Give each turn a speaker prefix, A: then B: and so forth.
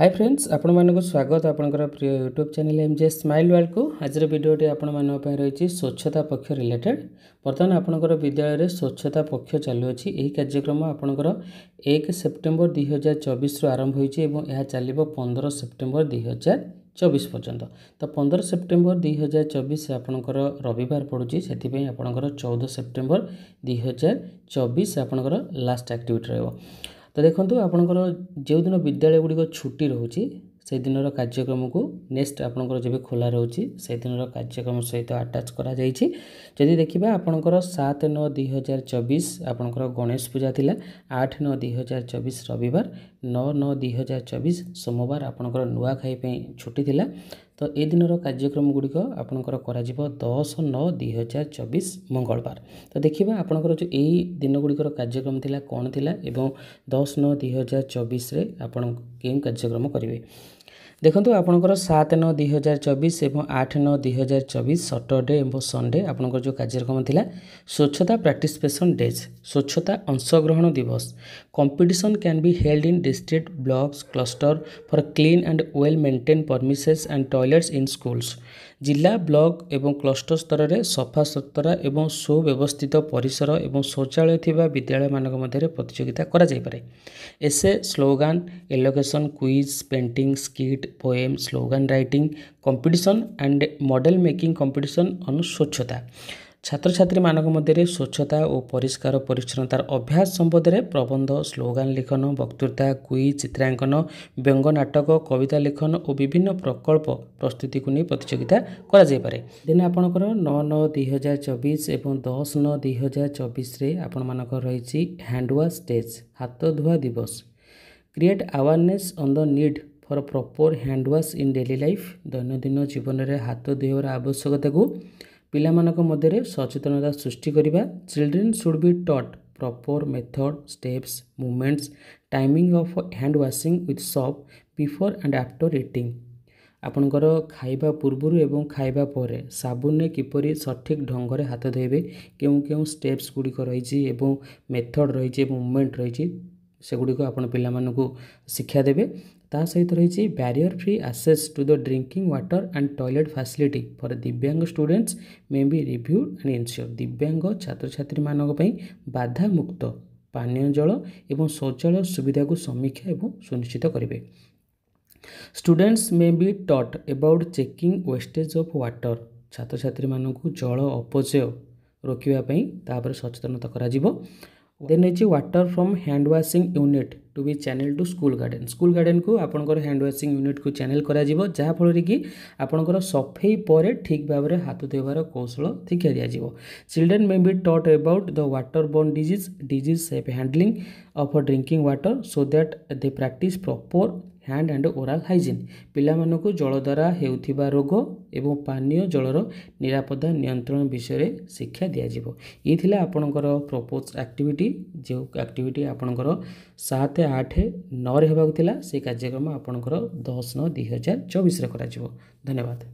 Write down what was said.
A: Hi friends आपण मानको स्वागत आपनकर प्रिय YouTube channel MJ smile world को आज वीडियोटी आपण मानक पय रही स्वच्छता पक्ष रिलेटेड बर्तमान आपनकर विद्यालय रे स्वच्छता पक्ष चालू अछि एही कार्यक्रम आपनकर 1 सेप्टेम्बर 2024 रु आरंभ होईछि एवं यह चलिबो 15 सेप्टेम्बर 2024 पर्यंत। तो 15 सेप्टेम्बर 2024 आपनकर रविवार पड़ुछि सेति पय आपनकर 14 सेप्टेम्बर 2024 आपनकर लास्ट एक्टिविटी रहबो। तो देखो आपंकर जो दिन विद्यालय गुड़िक छुट्टी रोचे से दिन कार्यक्रम को नेक्स्ट आपंकर जब खोला रोचे से दिन कार्यक्रम सहित आटाच करा जायछि। जदि देखिबा आपंकर 7/9/2024 आपंकर गणेश पूजा थिला, 8/9/2024 रविवार, 9/9/2024 सोमवार आपंकर नुआ खाई पे छुट्टी थिला। तो ए दिनर कार्यक्रम गुड़िक आपंकर करा जिवो 10/9/2024 मंगलवार। तो देखिबा आपंकर जो एही दिन गुड़िकर कार्यक्रम थिला कोन थिला एवं 10/9/2024 रे आपण केम कार्यक्रम करिवे। देखंतु आपनकर 7/9/2024 एवं 8/9/2024 सैटरडे एवं संडे आपनकर जो कार्यक्रम थिला स्वच्छता पार्टिसिपेशन डेज स्वच्छता अंशग्रहण दिवस competition can be held in district blocks cluster for clean and well maintain premises and toilets in schools. जिला ब्लॉक एवं क्लस्टर स्तर में सफा सुतरा एवं सुव्यवस्थित परिसर एवं शौचालय थिबा विद्यालय मानक मध्य प्रतियोगिता करा जाय पारे। Essay slogan elocution quiz painting skit poem slogan writing competition and model making competition अनु स्वच्छता छात्र छात्री मानक मध्य स्वच्छता और परिष्कार परिच्छन्नतार अभ्यास संबंध में प्रबंध स्लोगान लिखन वक्तृता क्विज चित्रांकन व्यंग नाटक कविता लिखन और विभिन्न प्रकल्प प्रस्तुति को नहीं प्रतियोगिता करा जाय पारे। देन आपनकर 9/9/2024 एवं 10/9/2024 रे आपण मानकर रही हैंड वॉश डेज हाथ धुआ दिवस create awareness on the need for proper hand wash in daily life दैनंदिन जीवन में हाथ धोइबार आवश्यकता को पिला मानक मध्य सचेतनता सृष्टि करिबा। Children should be taught proper method steps movements timing of hand washing with soap before and after eating आपनकर खाइबा पूर्व एवं खाइबा परे साबुन ने किपरि सठिक ढंग से हाथ धोइबे केउ केउ स्टेप्स गुड़िक रही एवं मेथड रही मूवमेंट रही सेगुड़िक आपण पिला मानकु शिक्षा देबे। ता सहित रही barrier free access to the drinking water and toilet facility for दिव्यांग students may be reviewed and ensure दिव्यांग छात्र छात्री मानक पई बाधा मुक्त पानीय जल एवं शौचालय सुविधा को समीक्षा एवं सुनिश्चित करेंगे। Students may be taught about checking wastage of water छात्र छात्री मानक जल अपचय रोकवाई तापर सचेतनता करा जिवो। देन है water from hand washing unit to be channel to school garden को आपनकर हैंड वॉशिंग यूनिट को चैनल करा जिवो जहाँ फल कि आपनकर सफेई पर ठीक भाव में हाथ धोइबार कौशल शिक्षा दिया जिवो। Children may be taught about the water borne disease safe handling of drinking water so that they practice proper hand and oral hygiene पिला मानकु जल द्वारा हेउथिबा रोग एवं पानीय जलर निरापदा नियंत्रण विषय शिक्षा दिया जिवो। ये थिला आपनकर प्रपोज एक्टिविटी जो एक्टिविटी आपनकर 7/8/9 हेबाक थिला से कार्यक्रम आपनकर 10/9/2024 रे करा जिवो। धन्यवाद।